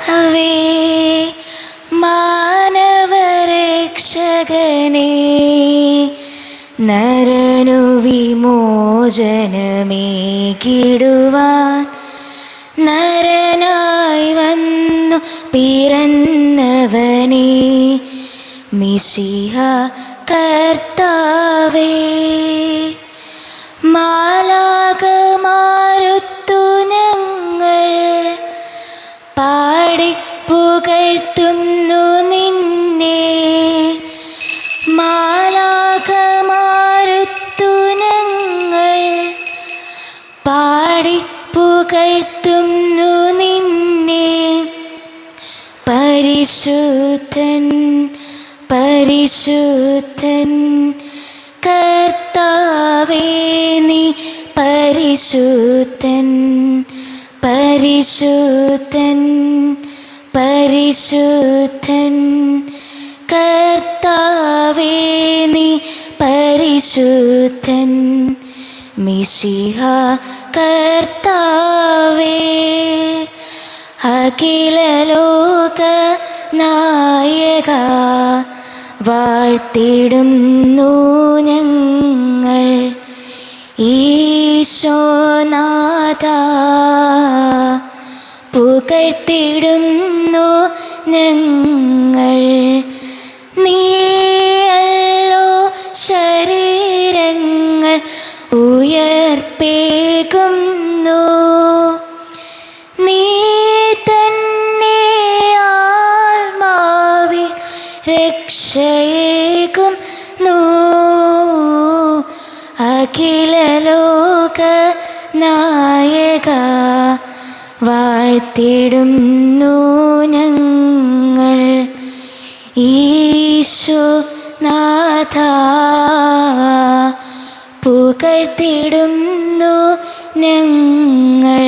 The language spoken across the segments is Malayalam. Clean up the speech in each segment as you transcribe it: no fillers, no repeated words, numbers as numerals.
അവേ മാനവരക്ഷകനേ, നരനു വിമോചനമേകിടുവാൻ നരനായി വന്നു പിറന്നവനേ, മിശിഹ കർത്താവേ. മാലാഖമാരുത്തു ഞങ്ങൾ പാടി പുകഴ്ത്തുന്നു നിന്നെ. മാലാഖമാരുത്തു ഞങ്ങൾ പാടി പുകഴ്ത്തുന്നു നിന്നെ. പരിശുദ്ധൻ പരിശുദ്ധൻ കർത്താവേ നീ പരിശുദ്ധൻ. പരിശുദ്ധൻ പരിശുദ്ധൻ കർത്താവേ നീ പരിശുദ്ധൻ. മിശിഹ കർത്താവേ. അഖില ലോക നായക വാഴ്ത്തിടുന്നു ഞങ്ങൾ. ഈശോനാഥ പുകഴ്ത്തിടുന്നു ഞങ്ങൾ. നീയല്ലോ ശരീരങ്ങൾ ഉയർപ്പേകുന്നു, നീ തന്നെ ആത്മാവിൽ രക്ഷയേകുന്നു. അഖില ലോക നായക വാഴ്ത്തിടുന്നു ഞങ്ങൾ. ഈശോനാഥ പുകഴ്ത്തിടുന്നു ഞങ്ങൾ.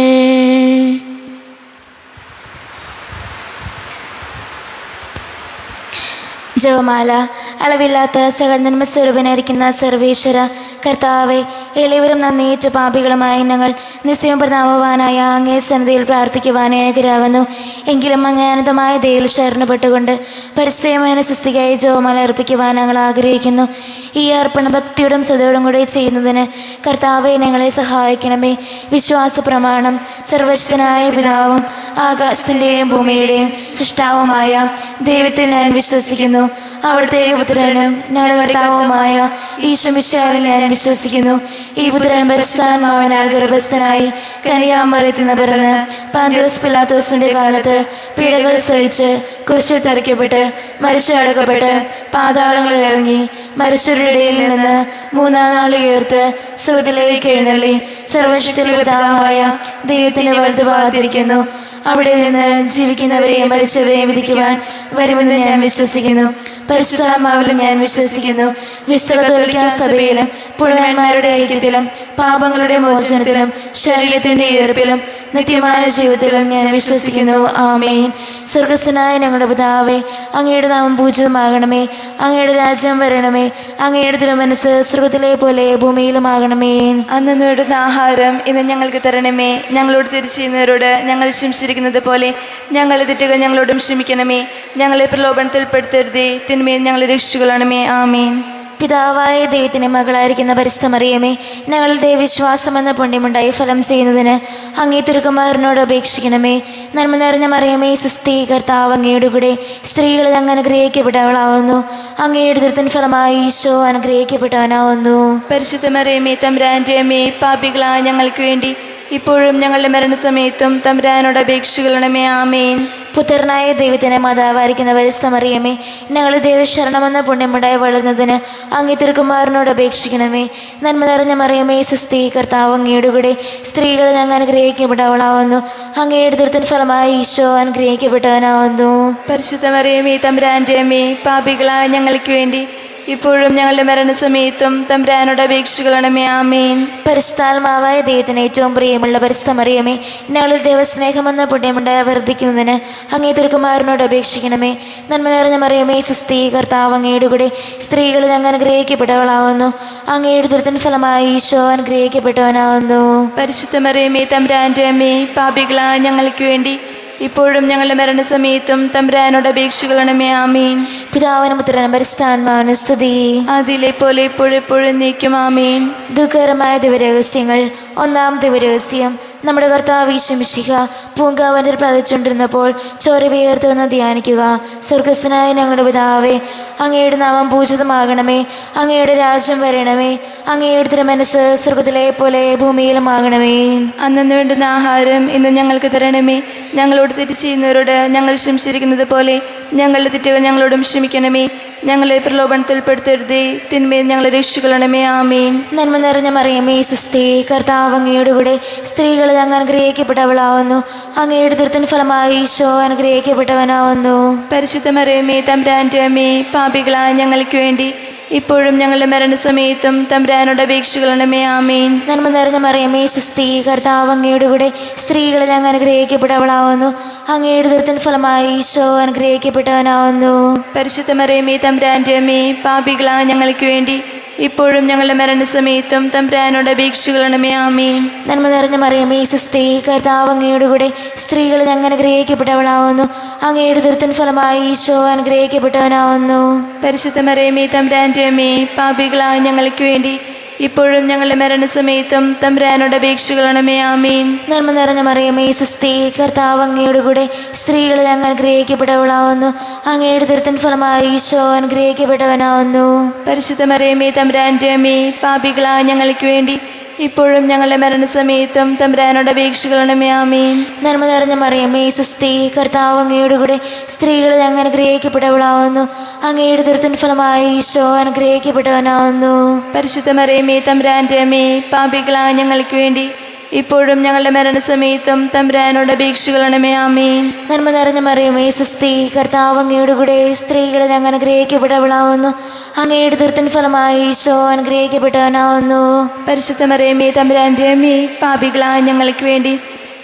ജപമാല. അളവില്ലാത്ത സകല നന്മസ്വരൂപനായിരിക്കുന്ന സർവേശ്വര കർത്താവെ, എളിയവരും നന്ദിയേറ്റ പാപികളുമായ ഞങ്ങൾ നിശ്ചയം പ്രതാപവാനായ അങ്ങേ സന്നിധിയിൽ പ്രാർത്ഥിക്കുവാനായകരാകുന്നു. എങ്കിലും അങ്ങേ അനന്തമായ ദയയിൽ ശരണപ്പെട്ടുകൊണ്ട് പരിസ്ഥിതിമായ സുസ്ഥിതിയായി ജപമാല അർപ്പിക്കുവാൻ ഞങ്ങൾ ആഗ്രഹിക്കുന്നു. ഈ അർപ്പണ ഭക്തിയോടും ശ്രദ്ധയോടും കൂടെ ചെയ്യുന്നതിന് കർത്താവെ ഞങ്ങളെ സഹായിക്കണമേ. വിശ്വാസ പ്രമാണം. സർവശക്തനായ പിതാവും ആകാശത്തിൻ്റെയും ഭൂമിയുടെയും സൃഷ്ടാവുമായ ദൈവത്തിൽ ഞാൻ വിശ്വസിക്കുന്നു. അവിടുത്തെ പുത്രനും ഞങ്ങളുടെ കർത്താവുമായ ഈശോമിശിഹായിൽ ഞാൻ വിശ്വസിക്കുന്നു. ഈ പുത്രൻ പരിശുദ്ധാത്മാവിനാൽ ഗർഭസ്ഥനായി കന്യാമറിയത്തിൽ നിന്ന് പിറന്ന് പന്തിയോസ് പിലാത്തോസിന്റെ കാലത്ത് പീഡകൾ സഹിച്ച് കുരിശിൽ തറയ്ക്കപ്പെട്ട് മരിച്ചടക്കപ്പെട്ട് പാതാളങ്ങളിൽ ഇറങ്ങി മരിച്ചവരുടെ ഇടയിൽ നിന്ന് മൂന്നാം നാൾ ഉയർത്ത് സ്വർഗ്ഗത്തിലേക്ക് എഴുന്നള്ളി സർവശക്തിയുള്ള പിതാവായ ദൈവത്തിന്റെ വലതുഭാഗത്തിരിക്കുന്നു. അവിടെ നിന്ന് ജീവിക്കുന്നവരെയും മരിച്ചവരെയും വിധിക്കുവാൻ വരുമെന്ന് ഞാൻ വിശ്വസിക്കുന്നു. പരിശുദ്ധാത്മാവിലും ഞാൻ വിശ്വസിക്കുന്നു. വിശുദ്ധ കത്തോലിക്കാ സഭയിലും പുണ്യവാന്മാരുടെ ഐക്യത്തിലും പാപങ്ങളുടെ മോചനത്തിലും ശരീരത്തിന്റെ ഉയർപ്പിലും നിത്യമായ ജീവിതത്തിലും ഞാൻ വിശ്വസിക്കുന്നു. ആമേൻ. സ്വർഗസ്ഥനായ ഞങ്ങളുടെ പിതാവേ, അങ്ങയുടെ നാമം പൂജിതമാകണമേ. അങ്ങയുടെ രാജ്യം വരണമേ. അങ്ങയുടെ തിരുമനസ്സ് സ്വർഗത്തിലെ പോലെ ഭൂമിയിലുമാകണമേ. അന്ന് നേടുന്ന ആഹാരം ഇന്ന് ഞങ്ങൾക്ക് തരണമേ. ഞങ്ങളോട് തിരിച്ചുന്നവരോട് ഞങ്ങൾ ക്ഷമിച്ചിരിക്കുന്നത് പോലെ ഞങ്ങളെ തെറ്റുകൾ ഞങ്ങളോടും ക്ഷമിക്കണമേ. ഞങ്ങളെ പ്രലോഭനത്തിൽപ്പെടുത്തരുതേ, തിന്മയിൽ ഞങ്ങളെ രക്ഷിച്ചുകൊള്ളണമേ. ആമേൻ. പിതാവായ ദൈവത്തിന്റെ മകളായിരിക്കുന്ന പരിശുദ്ധ മറിയമേ, ഞങ്ങൾ ദൈവവിശ്വാസം എന്ന പുണ്യമുണ്ടായി ഫലം ചെയ്യുന്നതിന് അങ്ങേ തിരുക്കുമാരനോട് അപേക്ഷിക്കണമേ. നന്മ നിറഞ്ഞ മറിയമേ, സുസ്ഥി, കർത്താവ് അങ്ങയുടെ കൂടെ സ്ത്രീകളിൽ അങ്ങ് അനുഗ്രഹിക്കപ്പെട്ടവളാവുന്നു. അങ്ങയുടെ ദുരിതത്തിൻ ഫലമായി ഈശോ അനുഗ്രഹിക്കപ്പെട്ടവനാവുന്നു. പരിശുദ്ധ മറിയമേ, തമ്പുരാന്റെ അമ്മേ, പാപികളായ ഞങ്ങൾക്ക് വേണ്ടി ഇപ്പോഴും ഞങ്ങളുടെ മരണസമയത്തും തമ്പുരാനോട് അപേക്ഷിച്ചുകൊള്ളണമേ. ആമേൻ. പുത്രനായ ദൈവത്തിന്റെ മാതാവായിരിക്കുന്ന പരിശുദ്ധ മറിയമേ, ഞങ്ങൾ ദൈവശരണമെന്ന പുണ്യമുണ്ടായി വളർന്നതിന് അങ്ങേ തിരുക്കുമാരനോട് അപേക്ഷിക്കണമേ. നന്മ നിറഞ്ഞ മറിയമേ, സുസ്ഥി, കർത്താവ് അങ്ങയുടെ കൂടെ സ്ത്രീകൾ ഞങ്ങൾ അനുഗ്രഹിക്കപ്പെട്ടവളാവുന്നു. അങ്ങയുടെ ദുരിതത്തിൻ ഫലമായി ഈശോ അനുഗ്രഹിക്കപ്പെട്ടവനാവുന്നു. പരിശുദ്ധ മറിയമേ, തമ്പുരാന്റെ അമ്മേ, പാപികളായ ഞങ്ങൾക്ക് വേണ്ടി ഇപ്പോഴും ഞങ്ങളുടെ മരണസമയത്തും തമ്പുരാനോട് അപേക്ഷിച്ചുകൊള്ളണമേ. ആമേൻ. പരിശുദ്ധാത്മാവായ ദൈവത്തിന് ഏറ്റവും പ്രിയമുള്ള പരിശുദ്ധ മറിയമേ, ഞങ്ങളിൽ ദൈവസ്നേഹമെന്ന പുണ്യമുണ്ടായി വർദ്ധിക്കുന്നതിന് അങ്ങേ തിരുക്കുമാരനോട് അപേക്ഷിക്കണമേ. നന്മ നിറഞ്ഞ മറിയമേ, സുസ്ഥി, കർത്താവ് അങ്ങയുടെ കൂടെ സ്ത്രീകളിൽ അങ്ങ് അനുഗ്രഹിക്കപ്പെട്ടവളാവുന്നു. അങ്ങയുടെ ദുരിതത്തിൻ ഫലമായി ഈശോ അനുഗ്രഹിക്കപ്പെട്ടവനാവുന്നു. പരിശുദ്ധ മറിയമേ, തമ്പുരാന്റെ അമ്മേ, പാപികളായ ഞങ്ങൾക്ക് വേണ്ടി ഇപ്പോഴും ഞങ്ങളുടെ മരണസമയത്തും തമ്പുരാനോട് അപേക്ഷിക്കണമേ. ആമീൻ. പിതാവിനും പുത്രനും പരിശുദ്ധാത്മാവിനും സ്തുതി. അതിലെ പോലെ എപ്പോഴെപ്പോഴും നീക്കും. ആമീൻ. ദുഃഖകരമായ ദിവരഹസ്യങ്ങൾ. ഒന്നാം ദിവരഹസ്യം. നമ്മുടെ കർത്താവ് ഈശോ മിശിഹ പൂങ്കാവനിൽ പ്രാർത്ഥിച്ചുകൊണ്ടിരുന്നപ്പോൾ ചോര വിയർത്തുവെന്ന് ധ്യാനിക്കുക. സ്വർഗസ്ഥനായ ഞങ്ങളുടെ പിതാവേ, അങ്ങയുടെ നാമം പൂജിതമാകണമേ. അങ്ങയുടെ രാജ്യം വരണമേ. അങ്ങയുടെ തിരുമനസ്സ് സ്വർഗത്തിലെ പോലെ ഭൂമിയിലും ആകണമേ. അന്നു വേണ്ടുന്ന ആഹാരം ഇന്ന് ഞങ്ങൾക്ക് തരണമേ. ഞങ്ങളോട് തെറ്റ് ചെയ്യുന്നവരോട് ഞങ്ങൾ ക്ഷമിച്ചിരിക്കുന്നത് പോലെ ഞങ്ങളുടെ തെറ്റുകൾ ഞങ്ങളോടും ക്ഷമിക്കണമേ. ഞങ്ങളെ പ്രലോഭനത്തിൽപ്പെടുത്തരുതേ, തിന്മയിൽ ഞങ്ങളെ രക്ഷിക്കണമേ. ആമീൻ. നന്മ നിറഞ്ഞ മറിയമേ, സുസ്ഥി, കർത്താവ് അങ്ങയുടെ കൂടെ സ്ത്രീകളിൽ അങ്ങ് അനുഗ്രഹിക്കപ്പെട്ടവളാവുന്നു. അങ്ങയുടെ ദുരിതത്തിൻ ഫലമായി ഈശോ അനുഗ്രഹിക്കപ്പെട്ടവനാവുന്നു. പരിശുദ്ധ മറിയമേ, തമ്പുരാന്റെ അമ്മേ, പാപികളായ ഞങ്ങൾക്ക് വേണ്ടി ഇപ്പോഴും ഞങ്ങളുടെ മരണസമയത്തും തമ്പുരാനോട് അപേക്ഷിക്കണമേ. ആമീൻ. നന്മ നിറഞ്ഞ മറിയമേ, സുസ്ഥി, കർത്താവ് അങ്ങയുടെ കൂടെ സ്ത്രീകളിൽ അങ്ങ് അനുഗ്രഹിക്കപ്പെട്ടവളാവുന്നു. അങ്ങയുടെ ദുരിതത്തിൻ ഫലമായി ഈശോ അനുഗ്രഹിക്കപ്പെട്ടവനാവുന്നു. പരിശുദ്ധ മറിയമേ, തമ്പുരാന്റെ അമ്മേ, പാപികളായ ഞങ്ങൾക്ക് വേണ്ടി ഇപ്പോഴും ഞങ്ങളുടെ മരണസമയത്തും തമ്പുരാനോട് അപേക്ഷിക്കണമേ. ആമീൻ. നന്മ നിറഞ്ഞ മറിയമേ, സുസ്ഥി, കർത്താവ് അങ്ങയുടെ കൂടെ സ്ത്രീകളിൽ അങ്ങ് അനുഗ്രഹിക്കപ്പെട്ടവളാവുന്നു. അങ്ങയുടെ ദുരിതത്തിൻ ഫലമായി ഈശോ അനുഗ്രഹിക്കപ്പെട്ടവനാവുന്നു. പരിശുദ്ധ മറിയമേ, തമ്പുരാന്റെ അമ്മേ, പാപികളായ ഞങ്ങൾക്ക് വേണ്ടി ഇപ്പോഴും ഞങ്ങളുടെ മരണസമയത്തും തമ്പുരാനോട് അപേക്ഷിക്കണമേ. ആമീൻ. നന്മ നിറഞ്ഞ മറിയമേ, സുസ്ഥി, കർത്താവ് അങ്ങയുടെ കൂടെ സ്ത്രീകളിൽ അങ്ങ് അനുഗ്രഹിക്കപ്പെട്ടവളാവുന്നു. അങ്ങയുടെ ദുരിതത്തിൻ ഫലമായി ഈശോ അനുഗ്രഹിക്കപ്പെട്ടവനാവുന്നു. പരിശുദ്ധ മറിയമേ, തമ്പുരാന്റെ അമ്മേ, പാപികളായ ഞങ്ങൾക്ക് വേണ്ടി ഇപ്പോഴും ഞങ്ങളുടെ മരണസമയത്തും തമ്പുരാനോട് അപേക്ഷിക്കണമേ. ആമീൻ. നന്മ നിറഞ്ഞ മറിയമേ, സുസ്ഥി, കർത്താവ് അങ്ങയുടെ കൂടെ സ്ത്രീകളിൽ അങ്ങ് അനുഗ്രഹിക്കപ്പെട്ടവളാവുന്നു. അങ്ങയുടെ ദുരിതത്തിൻ ഫലമായി ഈശോ അനുഗ്രഹിക്കപ്പെട്ടവനാവുന്നു. പരിശുദ്ധ മറിയമേ, തമ്പുരാന്റെ അമ്മേ, പാപികളായ ഞങ്ങൾക്ക് വേണ്ടി ഇപ്പോഴും ഞങ്ങളുടെ മരണസമയത്തും തമ്പുരാനോട് അപേക്ഷിക്കണമേ. ആമീൻ. നന്മ നിറഞ്ഞ മറിയമേ, സുസ്ഥി, കർത്താവ് അങ്ങയുടെ കൂടെ സ്ത്രീകളിൽ അങ്ങ് അനുഗ്രഹിക്കപ്പെട്ടവളാവുന്നു. അങ്ങയുടെ ദുരിതത്തിൻ ഫലമായി ഈശോ അനുഗ്രഹിക്കപ്പെട്ടവനാവുന്നു. പരിശുദ്ധ മറിയമേ, തമ്പുരാന്റെ അമ്മേ, പാപികളായ ഞങ്ങൾക്ക് വേണ്ടി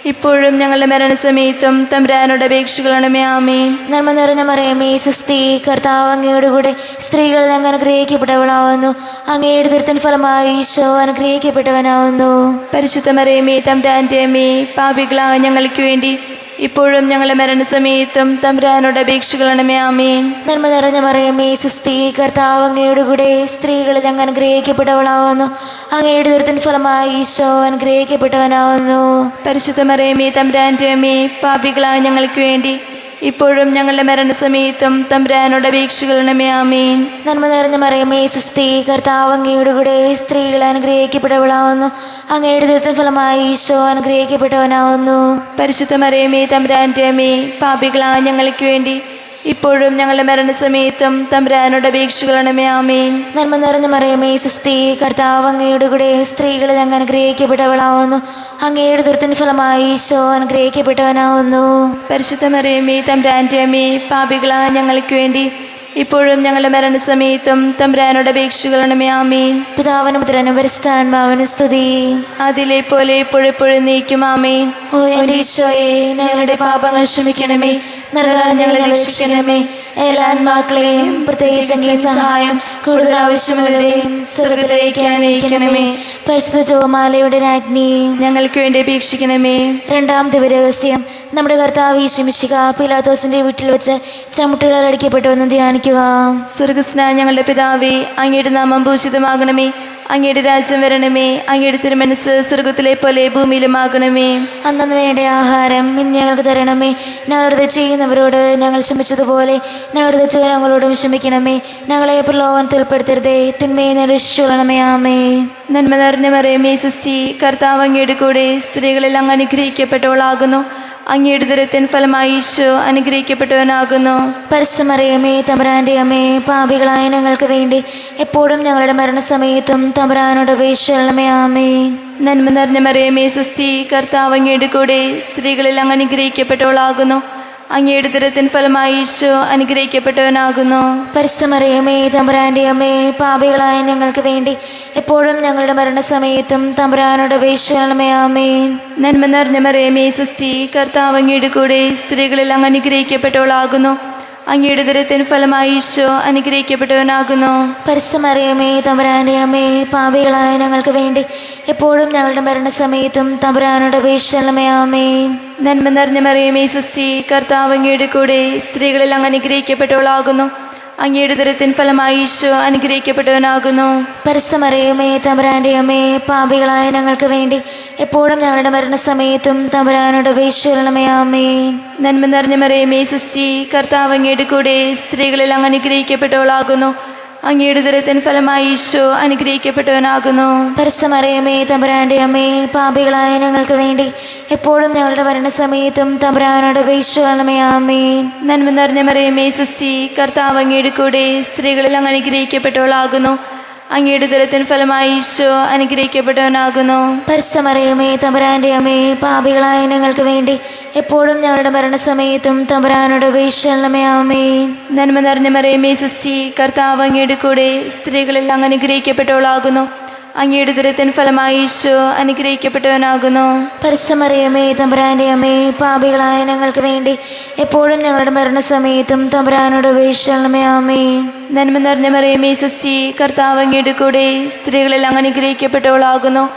ഇപ്പോഴും ഞങ്ങളുടെ മരണസമയത്തും തമ്പുരാനോട് അപേക്ഷിക്കണമേ. ആമീൻ. നന്മ നിറഞ്ഞ മറിയമേ, സുസ്ഥി, കർത്താവ് അങ്ങയുടെ കൂടെ സ്ത്രീകളിൽ അങ്ങ് അനുഗ്രഹിക്കപ്പെട്ടവളാവുന്നു. അങ്ങയുടെ ദുരിതത്തിൻ ഫലമായി ഈശോ അനുഗ്രഹിക്കപ്പെട്ടവനാവുന്നു. പരിശുദ്ധ മറിയമേ, തമ്പുരാന്റെ അമ്മേ, പാപികളായ ഞങ്ങൾക്ക് വേണ്ടി ഇപ്പോഴും ഞങ്ങളുടെ മരണസമയത്തും തമ്പുരാനോട് അപേക്ഷിക്കണമേ. ആമീൻ. നന്മ നിറഞ്ഞ മറിയമേ, സുസ്ഥി, കർത്താവ് അങ്ങയുടെ കൂടെ സ്ത്രീകളിൽ അങ്ങ് അനുഗ്രഹിക്കപ്പെട്ടവളാവുന്നു. അങ്ങയുടെ ദുരിതത്തിൻ ഫലമായി ഈശോ അനുഗ്രഹിക്കപ്പെട്ടവനാവുന്നു. പരിശുദ്ധ മറിയമേ, തമ്പുരാന്റെ അമ്മേ, പാപികളായ ഞങ്ങൾക്ക് വേണ്ടി ഇപ്പോഴും ഞങ്ങളുടെ മരണസമയത്തും തമ്പുരാനോട് അപേക്ഷിക്കണമേ. ആമീൻ. നന്മ നിറഞ്ഞ മറിയമേ, സുസ്ഥി, കർത്താവ് അങ്ങയുടെ കൂടെ സ്ത്രീകളെ അനുഗ്രഹിക്കപ്പെട്ടവളാവുന്നു. അങ്ങയുടെ ദുരിതത്തിൻ ഫലമായി ഈശോ അനുഗ്രഹിക്കപ്പെട്ടവനാവുന്നു. പരിശുദ്ധ മറിയമേ, തമ്പുരാന്റെ അമ്മേ, പാപികളായ ഞങ്ങൾക്ക് വേണ്ടി ഇപ്പോഴും ഞങ്ങളുടെ മരണസമയത്തും തമ്പുരാനോട് അപേക്ഷിക്കണമേ. ആമീൻ. നന്മ നിറഞ്ഞ മറിയമേ, സുസ്ഥി, കർത്താവ് അങ്ങയുടെ കൂടെ സ്ത്രീകളിൽ അങ്ങ് അനുഗ്രഹിക്കപ്പെട്ടവളാവുന്നു. അങ്ങയുടെ ദുരിതത്തിൻ ഫലമായി ഈശോ അനുഗ്രഹിക്കപ്പെട്ടവനാവുന്നു. പരിശുദ്ധ മറിയമേ, തമ്പുരാന്റെ അമ്മേ, പാപികളായ ഞങ്ങൾക്ക് വേണ്ടി ഇപ്പോഴും ഞങ്ങളുടെ മരണസമയത്തും തമ്പുരാനോട് അപേക്ഷിക്കണമേ. ആമീൻ. പിതാവിനും പുത്രനും പരിശുദ്ധാത്മാവിനും സ്തുതി. അതിലെ പോലെ എപ്പോഴെപ്പോഴും നീക്കും. ആമീൻ. ഓ എൻ്റെ ഈശോയെ, ഞങ്ങളുടെ പാപങ്ങൾ ക്ഷമിക്കണമേ. നരകാൽ ഞങ്ങളെ രക്ഷിക്കണമേ. എല്ലാ ആത്മാക്കളെയും പ്രത്യേകിച്ച് അങ്ങേ സഹായം കൂടുതൽ ആവശ്യമുള്ളവയും സ്വർഗ്ഗത്തിലേക്ക് അനയിക്കണമേ. പരിശുദ്ധ ജപമാലയുടെ രാജ്ഞി, ഞങ്ങൾക്ക് വേണ്ടി അപേക്ഷിക്കണമേ. രണ്ടാം ദിവരഹസ്യം. നമ്മുടെ കർത്താവ് ഈശോ മിശിഹ പീലാത്തോസിന്റെ വീട്ടിൽ വെച്ച് ചമുട്ടുകളാൽ അടിക്കപ്പെട്ടുവെന്ന് ധ്യാനിക്കുക. സ്വർഗ്ഗസ്ഥനായ ഞങ്ങളുടെ പിതാവേ, അങ്ങയുടെ നാമം പൂജിതമാകണമേ. അങ്ങയുടെ രാജ്യം വരണമേ. അങ്ങയുടെ തിരുമനസ്സ് സ്വർഗ്ഗത്തിലെ പോലെ ഭൂമിയിലുമാകണമേ. അന്നു വേണ്ട ആഹാരം ഇന്ന് ഞങ്ങൾക്ക് തരണമേ. ഞങ്ങളുടെ തെറ്റ് ചെയ്യുന്നവരോട് ഞങ്ങൾ ക്ഷമിച്ചതുപോലെ ഞങ്ങളുടെ തെറ്റുകൾ ഞങ്ങളോടും ക്ഷമിക്കണമേ. ഞങ്ങളെ പ്രലോഭനത്തിൽ ഉൾപ്പെടുത്തരുതേ, തിന്മയെ രക്ഷിച്ചുകൊള്ളണമേ. ആമേ. നന്മ നിറഞ്ഞ മറിയമേ, സുസ്ഥി, കർത്താവ് അങ്ങയുടെ കൂടെ സ്ത്രീകളിൽ അങ്ങ് അനുഗ്രഹിക്കപ്പെട്ടവളാകുന്നു. അങ്ങയുടെ ദുരിതത്തിൻ ഫലമായി ഈശോ അനുഗ്രഹിക്കപ്പെട്ടവനാകുന്നു. പരിശുദ്ധ മറിയമേ, തമ്പുരാന്റെ അമ്മേ, പാപികളായ ഞങ്ങൾക്ക് വേണ്ടി എപ്പോഴും ഞങ്ങളുടെ മരണസമയത്തും തമ്പുരാനോട് അപേക്ഷിക്കണമേ. ആമേ. നന്മ നിറഞ്ഞ മറിയമേ, സുസ്ഥി, കർത്താവ് അങ്ങയുടെ കൂടെ സ്ത്രീകളിൽ അങ്ങ് അനുഗ്രഹിക്കപ്പെട്ടവളാകുന്നു. അങ്ങയുടെ ദുരിതത്തിൻ ഫലമായി ഈശോ അനുഗ്രഹിക്കപ്പെട്ടവനാകുന്നു. പരിശുദ്ധ മറിയമേ, തമ്പുരാന്റെ അമ്മേ, പാപികളായ ഞങ്ങൾക്ക് വേണ്ടി എപ്പോഴും ഞങ്ങളുടെ മരണസമയത്തും തമ്പുരാനോട് അപേക്ഷിക്കണമേ. ആമേ. നന്മ നിറഞ്ഞ മറിയമേ, സുസ്ഥി, കർത്താവ് അങ്ങയുടെ കൂടെ സ്ത്രീകളിൽ അങ്ങ് അനുഗ്രഹിക്കപ്പെട്ടവളാകുന്നു. അങ്ങയുടെ ഉദരത്തിൻ ഫലമായി ഈശോ അനുഗ്രഹിക്കപ്പെട്ടവനാകുന്നു. പരിശുദ്ധ മറിയമേ തമ്പുരാന്റെ അമ്മേ, പാപികളായ ഞങ്ങൾക്ക് വേണ്ടി എപ്പോഴും ഞങ്ങളുടെ മരണസമയത്തും തമ്പുരാനോട് അപേക്ഷിക്കണമേ. ആമേൻ. നന്മ നിറഞ്ഞ മറിയമേ സ്വസ്തി, കർത്താവ് അങ്ങയുടെ കൂടെ സ്ത്രീകളിൽ അങ്ങ് അനുഗ്രഹിക്കപ്പെട്ടവളാകുന്നു. അങ്ങയുടെ ഉദരത്തിൻ ഫലമായി ഈശോ അനുഗ്രഹിക്കപ്പെട്ടവനാകുന്നു. പരിശുദ്ധ മറിയമേ തമ്പുരാന്റെ അമ്മേ, പാപികളായ ഞങ്ങൾക്ക് വേണ്ടി എപ്പോഴും ഞങ്ങളുടെ മരണസമയത്തും തമ്പുരാനോട് അപേക്ഷിക്കണമേ. ആമേൻ. നന്മ നിറഞ്ഞ മറിയമേ സ്വസ്തി, കർത്താവ് അങ്ങയുടെ കൂടെ സ്ത്രീകളിൽ അങ്ങ് അനുഗ്രഹിക്കപ്പെട്ടവളാകുന്നു. അങ്ങയുടെ ഉദരത്തിൻ ഫലമായി ഈശോ അനുഗ്രഹിക്കപ്പെട്ടവനാകുന്നു. പരിശുദ്ധ മറിയമേ തമ്പുരാന്റെ അമ്മേ, പാപികളായ ഞങ്ങൾക്ക് വേണ്ടി എപ്പോഴും ഞങ്ങളുടെ മരണസമയത്തും തമ്പുരാനോട് അപേക്ഷിക്കണമേ. ആമേൻ. നന്മ നിറഞ്ഞ മറിയമേ സ്വസ്തി, കർത്താവ് അങ്ങയുടെ കൂടെ സ്ത്രീകളിൽ അങ്ങ് അനുഗ്രഹിക്കപ്പെട്ടവളാകുന്നു. അങ്ങയുടെ ഉദരത്തിൻ ഫലമായി ഈശോ അനുഗ്രഹിക്കപ്പെട്ടവനാകുന്നു. പരിശുദ്ധ മറിയമേ തമ്പുരാന്റെ അമ്മേ, പാപികളായ ഞങ്ങൾക്ക് വേണ്ടി എപ്പോഴും ഞങ്ങളുടെ മരണസമയത്തും തമ്പുരാനോട് അപേക്ഷിക്കണമേ. ആമേൻ. നന്മ നിറഞ്ഞ മറിയമേ സ്വസ്തി, കർത്താവ് അങ്ങയുടെ കൂടെ സ്ത്രീകളിൽ അങ്ങ് അനുഗ്രഹിക്കപ്പെട്ടവളാകുന്നു. അങ്ങയുടെ ഉദരത്തിൻ ഫലമായി ഈശോ അനുഗ്രഹിക്കപ്പെട്ടവനാകുന്നു. പരിശുദ്ധ മറിയമേ തമ്പുരാന്റെ അമ്മേ, പാപികളായ ഞങ്ങൾക്ക് വേണ്ടി എപ്പോഴും ഞങ്ങളുടെ മരണസമയത്തും തമ്പുരാനോട് അപേക്ഷിക്കണമേ. ആമേൻ. നന്മ നിറഞ്ഞ മറിയമേ സ്വസ്തി, കർത്താവ് അങ്ങയുടെ കൂടെ സ്ത്രീകളിൽ അങ്ങ് അനുഗ്രഹിക്കപ്പെട്ടവളാകുന്നു.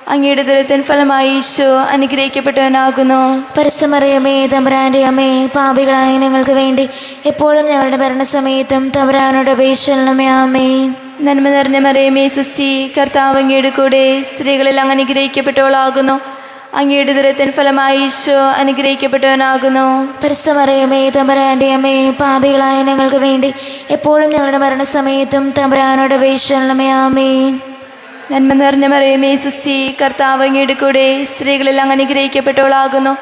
അങ്ങയുടെ ഉദരത്തിൻ ഫലമായി ഈശോ അനുഗ്രഹിക്കപ്പെട്ടവനാകുന്നു. പരിശുദ്ധ മറിയമേ തമ്പുരാന്റെ അമ്മേ, പാപികളായ ഞങ്ങൾക്ക് വേണ്ടി എപ്പോഴും ഞങ്ങളുടെ മരണസമയത്തും തമ്പുരാനോട് അപേക്ഷിക്കണമേ. ആമേൻ. നന്മ നിറഞ്ഞ മറിയമേ സ്വസ്തി, കർത്താവ് അങ്ങയുടെ കൂടെ സ്ത്രീകളിൽ അങ്ങ് അനുഗ്രഹിക്കപ്പെട്ടവളാകുന്നു. അങ്ങയുടെ ഉദരത്തിൻ ഫലമായി ഈശോ അനുഗ്രഹിക്കപ്പെട്ടവനാകുന്നു. പരിശുദ്ധ മറിയമേ തമ്പുരാന്റെ അമ്മേ, പാപികളായ ഞങ്ങൾക്ക് വേണ്ടി എപ്പോഴും ഞങ്ങളുടെ മരണസമയത്തും തമ്പുരാനോട് അപേക്ഷിക്കണമേ. ആമേൻ. നന്മ നിറഞ്ഞ മറിയമേ സ്വസ്തി, കർത്താവ് അങ്ങയുടെ കൂടെ സ്ത്രീകളിൽ അങ്ങ് അനുഗ്രഹിക്കപ്പെട്ടവളാകുന്നു.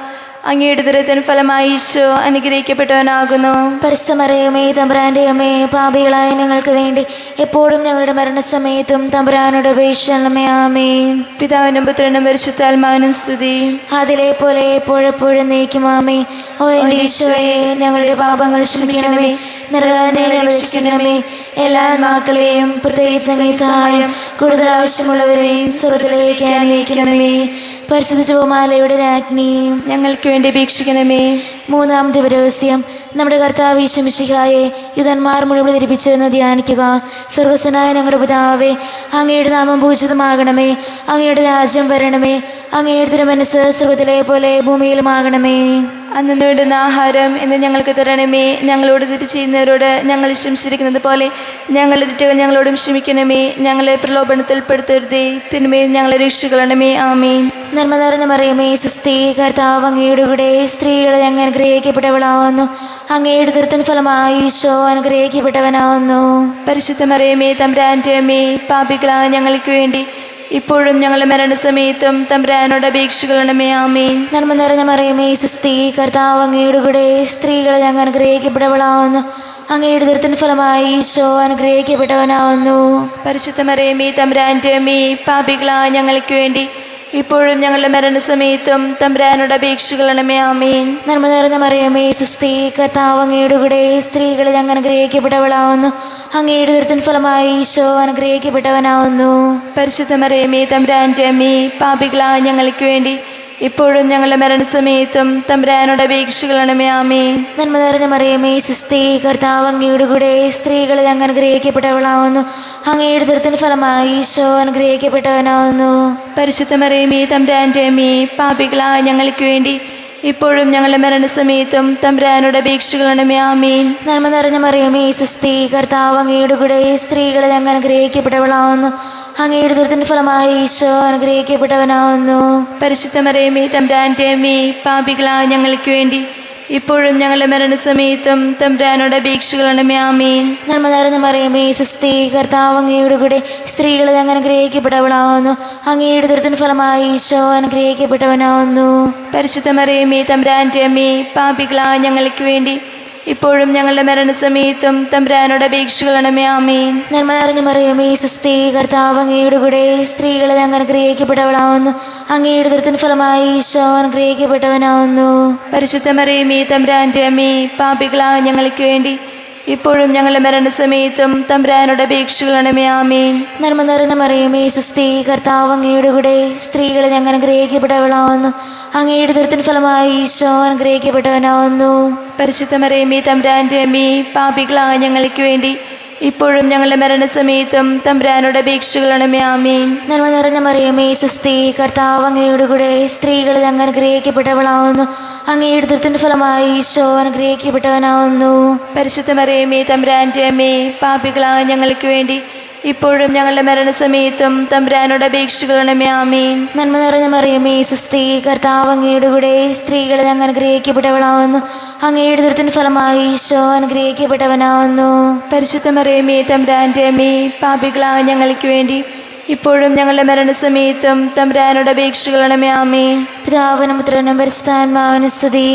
അങ്ങയുടെ ഉദരത്തിൻ ഫലമായി ഈശോ അനുഗ്രഹിക്കപ്പെട്ടവനാകുന്നു. പരിശുദ്ധ മറിയമേ തമ്പുരാന്റെ അമ്മേ, പാപികളായ ഞങ്ങൾക്ക് വേണ്ടി എപ്പോഴും ഞങ്ങളുടെ മരണസമയത്തും തമ്പുരാനോട് അപേക്ഷിക്കണമേ. ആമേൻ. പിതാവിനും പുത്രനും പരിശുദ്ധാത്മാവിനും സ്തുതി. അതിലെ പോലെ എപ്പോഴെപ്പോഴും നീക്കും. ആമേൻ. ഓ എൻ്റെ ഈശോയെ, ഞങ്ങളുടെ പാപങ്ങൾ ക്ഷമിക്കണമേ, നരകാഗ്നിയിൽ ഞങ്ങളെ രക്ഷിക്കണമേ. എല്ലാ ആത്മാക്കളെയും പ്രത്യേകിച്ച് അങ്ങേ സഹായം കൂടുതൽ ആവശ്യമുള്ളവരെയും സ്വർഗ്ഗത്തിലേക്ക് അനുഗ്രഹിക്കണമേ. പരിശുദ്ധ ജപമാലയുടെ രാജ്ഞി, ഞങ്ങൾക്ക് വേണ്ടി അപേക്ഷിക്കണമേ. മൂന്നാം ദിവരഹസ്യം. നമ്മുടെ കർത്താവ് ഈശോ മിശിഹായെ യൂദന്മാർ മുഴുവൻ ധരിപ്പിച്ചുവെന്ന് ധ്യാനിക്കുക. സ്വർഗ്ഗസ്ഥനായ ഞങ്ങളുടെ പിതാവേ, അങ്ങയുടെ നാമം പൂജിതമാകണമേ. അങ്ങയുടെ രാജ്യം വരണമേ. അങ്ങയുടെ തിരുമനസ്സ് സ്വർഗ്ഗത്തിലെ പോലെ ഭൂമിയിലുമാകണമേ. അന്നു വേണ്ടുന്ന ആഹാരം ഇന്ന് ഞങ്ങൾക്ക് തരണമേ. ഞങ്ങളോട് തെറ്റ് ചെയ്യുന്നവരോട് ഞങ്ങൾ ക്ഷമിച്ചിരിക്കുന്നത് പോലെ ഞങ്ങളുടെ തെറ്റുകൾ ഞങ്ങളോടും ക്ഷമിക്കണമേ. ഞങ്ങളെ പ്രലോഭനത്തിൽപ്പെടുത്തരുതേ, തിന്മയിൽ ഞങ്ങളെ രക്ഷിക്കണമേ. ആമേൻ. നന്മ നിറഞ്ഞ മറിയമേ സ്വസ്തി, കർത്താവ് അങ്ങയുടെ കൂടെ സ്ത്രീകളെ അങ്ങ് അനുഗ്രഹിക്കപ്പെട്ടവളാവുന്നു. അങ്ങയുടെ ഉദരത്തിൻ ഫലമായി ഈശോ അനുഗ്രഹിക്കപ്പെട്ടവനാവുന്നു. പരിശുദ്ധ മറിയമേ തമ്പുരാന്റെ അമ്മേ, പാപികളായ ഞങ്ങൾക്ക് വേണ്ടി ഇപ്പോഴും ഞങ്ങളുടെ മരണസമയത്തും തമ്പുരാനോട് അപേക്ഷിക്കണമേ. ആമേൻ. നന്മ നിറഞ്ഞ മറിയമേ സ്വസ്തി, കർത്താവ് അങ്ങയുടെ കൂടെ സ്ത്രീകളെ അങ്ങ് അനുഗ്രഹിക്കപ്പെട്ടവളാവുന്നു. അങ്ങയുടെ ഉദരത്തിൻ ഫലമായി ഈശോ അനുഗ്രഹിക്കപ്പെട്ടവനാവുന്നു. പരിശുദ്ധ മറിയമേ തമ്പുരാന്റെ അമ്മേ, പാപികളായ ഞങ്ങൾക്ക് വേണ്ടി ഇപ്പോഴും ഞങ്ങളുടെ മരണസമയത്തും തമ്പുരാനോട് അപേക്ഷിക്കണമേ. ആമേൻ. നന്മ നിറഞ്ഞ മറിയമേ സ്വസ്തി, കർത്താവ് അങ്ങയുടെ കൂടെ സ്ത്രീകളെ അങ്ങ് അനുഗ്രഹിക്കപ്പെട്ടവളാവുന്നു. അങ്ങയുടെ ഉദരത്തിൻ ഫലമായി ഈശോ അനുഗ്രഹിക്കപ്പെട്ടവനാവുന്നു. പരിശുദ്ധ മറിയമേ തമ്പുരാന്റെ അമ്മേ, പാപികളായ ഞങ്ങൾക്ക് വേണ്ടി ഇപ്പോഴും ഞങ്ങളുടെ മരണസമയത്തും തമ്പുരാനോട് അപേക്ഷിക്കണമേ. ആമേൻ. നന്മ നിറഞ്ഞ മറിയമേ സ്വസ്തി, കർത്താവ് അങ്ങയുടെ കൂടെ സ്ത്രീകളെ അങ്ങ് അനുഗ്രഹിക്കപ്പെട്ടവളാവുന്നു. അങ്ങയുടെ ഉദരത്തിൻ ഫലമായി ഈശോ അനുഗ്രഹിക്കപ്പെട്ടവനാവുന്നു. പരിശുദ്ധ മറിയമേ തമ്പുരാന്റെ അമ്മേ, പാപികളായ ഞങ്ങൾക്ക് വേണ്ടി ഇപ്പോഴും ഞങ്ങളുടെ മരണസമയത്തും തമ്പുരാനോട് അപേക്ഷിക്കണമേ. ആമേൻ. നന്മ നിറഞ്ഞ മറിയമേ സ്വസ്തി, കർത്താവ് അങ്ങയുടെ കൂടെ സ്ത്രീകളെ അങ്ങ് അനുഗ്രഹിക്കപ്പെട്ടവളാവുന്നു. അങ്ങയുടെ ഉദരത്തിൻ ഫലമായി ഈശോ അനുഗ്രഹിക്കപ്പെട്ടവനാവുന്നു. പരിശുദ്ധ മറിയമേ തമ്പുരാന്റെ അമ്മേ, പാപികളായ ഞങ്ങൾക്ക് വേണ്ടി ഇപ്പോഴും ഞങ്ങളുടെ മരണസമയത്തും തമ്പുരാനോട് അപേക്ഷിക്കണമേ. ആമേൻ. നന്മ നിറഞ്ഞ മറിയമേ സ്വസ്തി, കർത്താവ് അങ്ങയുടെ കൂടെ സ്ത്രീകളെ അങ്ങ് അനുഗ്രഹിക്കപ്പെട്ടവളാവുന്നു. അങ്ങയുടെ ഉദരത്തിൻ ഫലമായി ഈശോ അനുഗ്രഹിക്കപ്പെട്ടവനാവുന്നു. പരിശുദ്ധ മറിയമേ തമ്പുരാന്റെ അമ്മേ, പാപികളായ ഞങ്ങൾക്ക് വേണ്ടി ഇപ്പോഴും ഞങ്ങളുടെ മരണസമയത്തും തമ്പുരാനോട് അപേക്ഷിക്കണമേ. ആമേൻ. നന്മ നിറഞ്ഞ മറിയമേ സ്വസ്തി, കർത്താവ് അങ്ങയുടെ കൂടെ സ്ത്രീകളെ അങ്ങ് അനുഗ്രഹിക്കപ്പെട്ടവളാവുന്നു. അങ്ങയുടെ ഉദരത്തിൻ ഫലമായി ഈശോ അനുഗ്രഹിക്കപ്പെട്ടവനാവുന്നു. പരിശുദ്ധ മറിയമേ തമ്പുരാന്റെ അമ്മേ, പാപികളായ ഞങ്ങൾക്ക് വേണ്ടി ഇപ്പോഴും ഞങ്ങളുടെ മരണസമയത്തും തമ്പുരാനോട് അപേക്ഷിക്കണമേ. ആമേൻ. നന്മ നിറഞ്ഞ മറിയമേ സ്വസ്തി, കർത്താവ് അങ്ങയുടെ കൂടെ സ്ത്രീകളെ അങ്ങ് അനുഗ്രഹിക്കപ്പെട്ടവളാവുന്നു. അങ്ങയുടെ ഉദരത്തിൻ ഫലമായി ഈശോ അനുഗ്രഹിക്കപ്പെട്ടവനാവുന്നു. പരിശുദ്ധ മറിയമേ തമ്പുരാൻ്റെ അമ്മേ, പാപികളായ ഞങ്ങൾക്ക് വേണ്ടി ഇപ്പോഴും ഞങ്ങളുടെ മരണസമയത്തും തമ്പുരാനോട് അപേക്ഷിക്കണമേ. ആമേൻ. നന്മ നിറഞ്ഞ മറിയമേ സുസ്തി, കർത്താവ് അങ്ങയോട് കൂടെ സ്ത്രീകളിൽ അങ്ങ് അനുഗ്രഹിക്കപ്പെട്ടവളാവുന്നു. അങ്ങയുടെ ഉദരത്തിൻ്റെ ഫലമായി ഈശോ അനുഗ്രഹിക്കപ്പെട്ടവനാവുന്നു. പരിശുദ്ധ മറിയമേ തമ്പുരാൻ്റെ അമ്മേ, പാപികളായ ഞങ്ങൾക്ക് വേണ്ടി ഇപ്പോഴും ഞങ്ങളുടെ മരണസമയത്തും തമ്പുരാനോട് അപേക്ഷിക്കണമേ. ആമേൻ. നന്മ നിറഞ്ഞ മറിയമേ സുസ്തി, കർത്താവ് അങ്ങയുടെ കൂടെ സ്ത്രീകളിൽ അങ്ങ് അനുഗ്രഹിക്കപ്പെട്ടവളാവുന്നു. അങ്ങയുടെ ഉദരത്തിൻ്റെ ഫലമായി ഈശോ അനുഗ്രഹിക്കപ്പെട്ടവനാവുന്നു. പരിശുദ്ധ മറിയമേ തമ്പുരാൻ്റെ അമ്മേ, പാപികളായ ഞങ്ങൾക്ക് വേണ്ടി ഇപ്പോഴും ഞങ്ങളുടെ മരണസമയത്തും തമ്പുരാനോട് അപേക്ഷിക്കണമേ. ആമേൻ. പിതാവിനും പുത്രനും പരിശുദ്ധാത്മാവിനും സ്തുതി.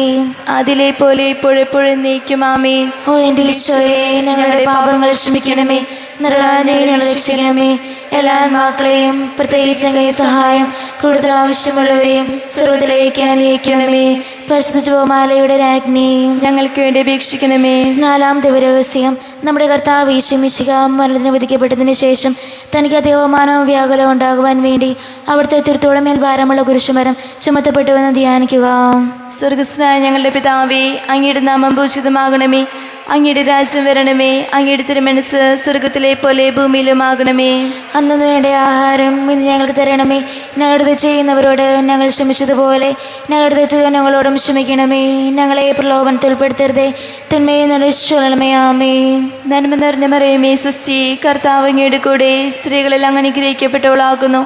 അതിലെ പോലെ ഇപ്പോഴെപ്പോഴും നീക്കും. ആമേൻ. ഓ എൻ്റെ ഈശോയെ, ഞങ്ങളുടെ പാപങ്ങൾ ക്ഷമിക്കണമേ, നിറയെ ഞങ്ങൾ രക്ഷിക്കണമേ. എല്ലാ ആത്മാക്കളെയും പ്രത്യേകിച്ച് അങ്ങേ സഹായം കൂടുതൽ ആവശ്യമുള്ളവരെയും സ്വർഗ്ഗത്തിലേക്ക് അനുഗ്രഹിക്കണമേ. പരിശുദ്ധ ജപമാലയുടെ രാജ്ഞി, ഞങ്ങൾക്ക് വേണ്ടി അപേക്ഷിക്കണമേ. 4-ാം ദിവരഹസ്യം. നമ്മുടെ കർത്താവ് ഈശോ മിശിഹാ മരണത്തിന് വിധിക്കപ്പെട്ടതിന് ശേഷം തനിക്ക് അധികമാനവും വ്യാകുലവും ഉണ്ടാകുവാൻ വേണ്ടി അവിടുത്തെ തീർത്തോളം മേൽ ഭാരമുള്ള കുരിശുമരം ചുമത്തപ്പെട്ടുവെന്ന് ധ്യാനിക്കുക. സ്വർഗസ്നായ ഞങ്ങളുടെ പിതാവേ, അങ്ങയുടെ നാമം പൂജിതമാകണമേ. അങ്ങയുടെ രാജ്യം വരണമേ. അങ്ങയുടെ തിരുമനസ് സ്വർഗത്തിലെ പോലെ ഭൂമിയിലുമാകണമേ. അന്നു വേണ്ട ആഹാരം ഇന്ന് ഞങ്ങൾക്ക് തരണമേ. ഞങ്ങളുടെ തെറ്റ് ചെയ്യുന്നവരോട് ഞങ്ങൾ ക്ഷമിച്ചതുപോലെ ഞങ്ങളുടെ തെറ്റ് ഞങ്ങളോടും ക്ഷമിക്കണമേ. ഞങ്ങളെ പ്രലോഭനത്തിൽ ഉൾപ്പെടുത്തരുതേ, തിന്മയെ രക്ഷിച്ചുകൊള്ളണമേ. ആമേൻ. നന്മ നിറഞ്ഞ മറിയമേ സുസ്തി, കർത്താവ് അങ്ങയുടെ കൂടെ സ്ത്രീകളിൽ അങ്ങ് അനുഗ്രഹിക്കപ്പെട്ടവളാകുന്നു.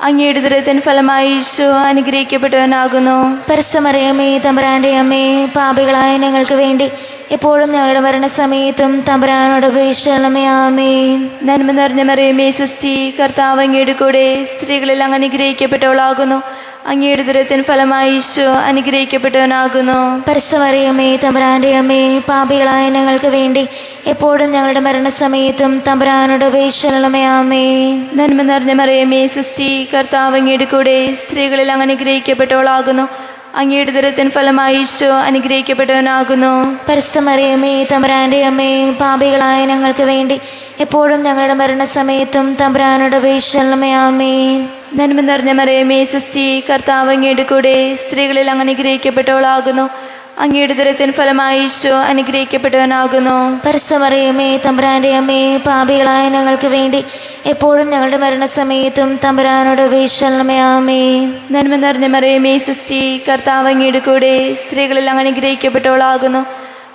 അങ്ങയുടെ ഉദരത്തിൻ ഫലമായി ഈശോ അനുഗ്രഹിക്കപ്പെട്ടവനാകുന്നു. പരിശുദ്ധ മറിയമേ തമ്പുരാൻ്റെ അമ്മേ, പാപികളായ ഞങ്ങൾക്ക് വേണ്ടി എപ്പോഴും ഞങ്ങളുടെ മരണസമയത്തും തമ്പുരാനോട് അപേക്ഷിക്കണമേ. ആമേൻ. നന്മ നിറഞ്ഞ മറിയമേ സുസ്തി, കർത്താവ് അങ്ങയുടെ കൂടെ സ്ത്രീകളിൽ അങ്ങ് അനുഗ്രഹിക്കപ്പെട്ടവളാകുന്നു. അങ്ങയുടെ ഉദരത്തിൻ ഫലമായി ഈശോ അനുഗ്രഹിക്കപ്പെട്ടവനാകുന്നു. പരിശുദ്ധ മറിയമേ തമ്പുരാൻ്റെ അമ്മേ, പാപികളായ ഞങ്ങൾക്ക് വേണ്ടി എപ്പോഴും ഞങ്ങളുടെ മരണസമയത്തും തമ്പുരാനോട് അപേക്ഷിക്കണമേ. ആമേൻ. നന്മ നിറഞ്ഞ മറിയമേ സുസ്തി, കർത്താവ് അങ്ങയുടെ കൂടെ സ്ത്രീകളിൽ അങ്ങ് അനുഗ്രഹിക്കപ്പെട്ടവളാകുന്നു. അങ്ങയുടെ ഉദരത്തിൻ ഫലമായി ഈശോ അനുഗ്രഹിക്കപ്പെട്ടവനാകുന്നു. പരിശുദ്ധ മറിയമേ തമ്പുരാൻ്റെ അമ്മേ, പാപികളായ ഞങ്ങൾക്ക് വേണ്ടി എപ്പോഴും ഞങ്ങളുടെ മരണസമയത്തും തമ്പുരാനോട് അപേക്ഷിക്കണമേ. ആമേൻ. നന്മ നിറഞ്ഞ മറിയമേ സുസ്തി, കർത്താവ് അങ്ങയുടെ കൂടെ സ്ത്രീകളിൽ അങ്ങ് അനുഗ്രഹിക്കപ്പെട്ടവളാകുന്നു. അങ്ങയുടെ ഉദരത്തിൻ ഫലമായി ഈശോ അനുഗ്രഹിക്കപ്പെട്ടവനാകുന്നു. പരിശുദ്ധ മറിയമേ തമ്പുരാൻ്റെ അമ്മേ, പാപികളായ ഞങ്ങൾക്ക് വേണ്ടി എപ്പോഴും ഞങ്ങളുടെ മരണസമയത്തും തമ്പുരാനോട് അപേക്ഷിക്കണമേ. ആമേൻ. നന്മ നിറഞ്ഞ മറിയമേ സുസ്തി, കർത്താവ് അങ്ങയുടെ കൂടെ സ്ത്രീകളിൽ അങ്ങ് അനുഗ്രഹിക്കപ്പെട്ടവളാകുന്നു.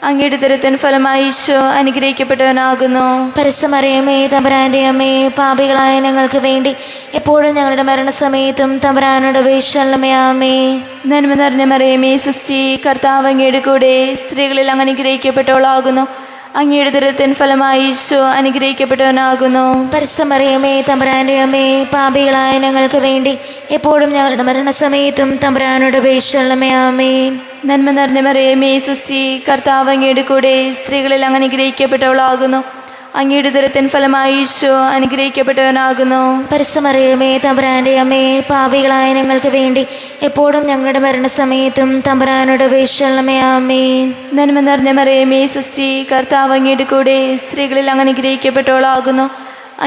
അങ്ങയുടെ ഉദരത്തിൻ ഫലമായി ഈശോ അനുഗ്രഹിക്കപ്പെട്ടവനാകുന്നു. പരിശുദ്ധ മറിയമേ തമ്പുരാൻ്റെ അമ്മേ, പാപികളായ ഞങ്ങൾക്ക് വേണ്ടി എപ്പോഴും ഞങ്ങളുടെ മരണസമയത്തും തമ്പുരാനോട് അപേക്ഷിക്കണമേ. ആമേൻ. നന്മ നിറഞ്ഞ മറിയമേ സുസ്തി, കർത്താവ് അങ്ങയുടെ കൂടെ സ്ത്രീകളിൽ അങ്ങ് അനുഗ്രഹിക്കപ്പെട്ടവളാകുന്നു. അങ്ങയുടെ ഉദരത്തിൻ ഫലമായി ഈശോ അനുഗ്രഹിക്കപ്പെട്ടവനാകുന്നു. പരിശുദ്ധ മറിയമേ തമ്പുരാൻ്റെ അമ്മേ, പാപികളായ ഞങ്ങൾക്ക് വേണ്ടി എപ്പോഴും ഞങ്ങളുടെ മരണസമയത്തും തമ്പുരാനോട് അപേക്ഷിക്കണമേ. ആമേൻ. നന്മ നിറഞ്ഞ മറിയമേ സുസ്തി, കർത്താവ് അങ്ങയുടെ കൂടെ സ്ത്രീകളിൽ അങ്ങ് അനുഗ്രഹിക്കപ്പെട്ടവളാകുന്നു. അങ്ങയുടെ ഉദരത്തിൻ ഫലമായി ഈശോ അനുഗ്രഹിക്കപ്പെട്ടവനാകുന്നു. പരിശുദ്ധ മറിയമേ തമ്പുരാൻ്റെ അമ്മേ, പാപികളായ ഞങ്ങൾക്ക് വേണ്ടി എപ്പോഴും ഞങ്ങളുടെ മരണസമയത്തും തമ്പുരാനോട് അപേക്ഷിക്കണമേ. ആമേൻ. നന്മ നിറഞ്ഞ മറിയമേ സുസ്തി, കർത്താവ് അങ്ങയുടെ കൂടെ സ്ത്രീകളിൽ അങ്ങ് അനുഗ്രഹിക്കപ്പെട്ടവളാകുന്നു.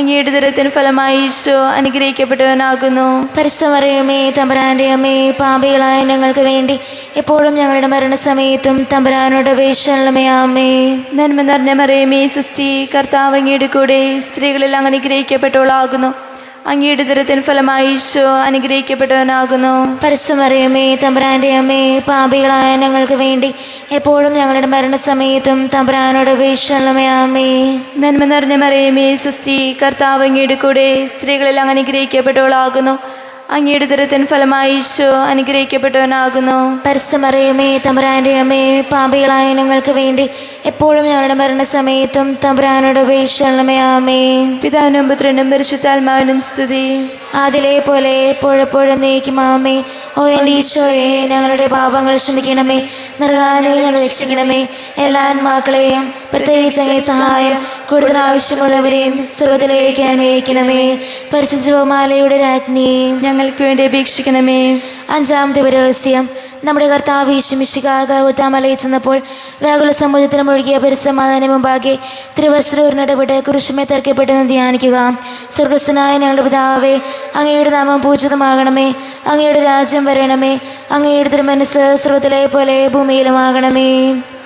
അങ്ങയുടെ ഉദരത്തിൻ ഫലമായി ഈശോ അനുഗ്രഹിക്കപ്പെട്ടവനാകുന്നു. പരിശുദ്ധ മറിയമേ തമ്പുരാൻ്റെ അമ്മേ, പാപികളായ ഞങ്ങൾക്ക് വേണ്ടി എപ്പോഴും ഞങ്ങളുടെ മരണസമയത്തും തമ്പുരാനോട് അപേക്ഷിക്കണമേ. ആമേൻ. നന്മ നിറഞ്ഞ മറിയമേ സുസ്തി, കർത്താവ് അങ്ങയുടെ കൂടെ സ്ത്രീകളിൽ അങ്ങ് അനുഗ്രഹിക്കപ്പെട്ടവളാകുന്നു. അങ്ങയുടെ ഉദരത്തിൻ ഫലമായി ഈശോ അനുഗ്രഹിക്കപ്പെട്ടവനാകുന്നു. പരിശുദ്ധ മറിയമേ തമ്പുരാൻ്റെ അമ്മേ, പാപികളായ ഞങ്ങൾക്ക് വേണ്ടി എപ്പോഴും ഞങ്ങളുടെ മരണസമയത്തും തമ്പുരാനോട് അപേക്ഷിക്കണമേ. ആമേൻ. നന്മ നിറഞ്ഞ മറിയമേ സുസ്തി, കർത്താവ് അങ്ങയുടെ കൂടെ സ്ത്രീകളിൽ അങ്ങ് അനുഗ്രഹിക്കപ്പെട്ടവളാകുന്നു. അങ്ങയുടെ ഉദരത്തിൻ ഫലമായി ഈശോ അനുഗ്രഹിക്കപ്പെട്ടവനാകുന്നു. പരിശുദ്ധ മറിയമേ തമ്പുരാൻ്റെ അമ്മേ, പാപികളായ ഞങ്ങൾക്ക് വേണ്ടി എപ്പോഴും ഞങ്ങളുടെ മരണസമയത്തും തമ്പുരാനോട് അപേക്ഷിക്കണമേ. ആമേൻ. പിതാവിനും പുത്രനും പരിശുദ്ധാത്മാവിനും സ്തുതി. അതിലെ പോലെ എപ്പോഴെപ്പോഴും നീക്കും. ആമേൻ. ഓ എൻ്റെ ഈശോയെ, ഞങ്ങളുടെ പാപങ്ങൾ ക്ഷമിക്കണമേ, നരകാനെ ഞങ്ങൾ രക്ഷിക്കണമേ. എല്ലാ ആത്മാക്കളെയും പ്രത്യേകിച്ച് അങ്ങേ സഹായം കൂടുതൽ ആവശ്യമുള്ളവരെയും സ്വർഗ്ഗത്തിലേക്ക് അനുഗ്രഹിക്കണമേ. പരിശുദ്ധ ജപമാലയുടെ രാജ്ഞി, ഞങ്ങൾക്ക് വേണ്ടി അപേക്ഷിക്കണമേ. 5-ാം ദിവരഹസ്യം. നമ്മുടെ കർത്താവ് ഈശോ മിശിഹാ ഗോൽഗോഥാമലയിൽ ചെന്നപ്പോൾ വ്യാകുല സമുദ്രത്തിൽ മുഴുകിയ പരിസമാധാനം മുമ്പാകെ തിരുവസ്ത്രൂരിനിടപെട്ട് കുരിശുമേൽ തറയ്ക്കപ്പെട്ടെന്ന് ധ്യാനിക്കുക. സ്വർഗസ്ഥനായ ഞങ്ങളുടെ പിതാവേ, അങ്ങയുടെ നാമം പൂജിതമാകണമേ. അങ്ങയുടെ രാജ്യം വരണമേ. അങ്ങയുടെ തിരുമനസ്സ് സ്വർഗ്ഗത്തിലെ പോലെ ഭൂമിയിലുമാകണമേ.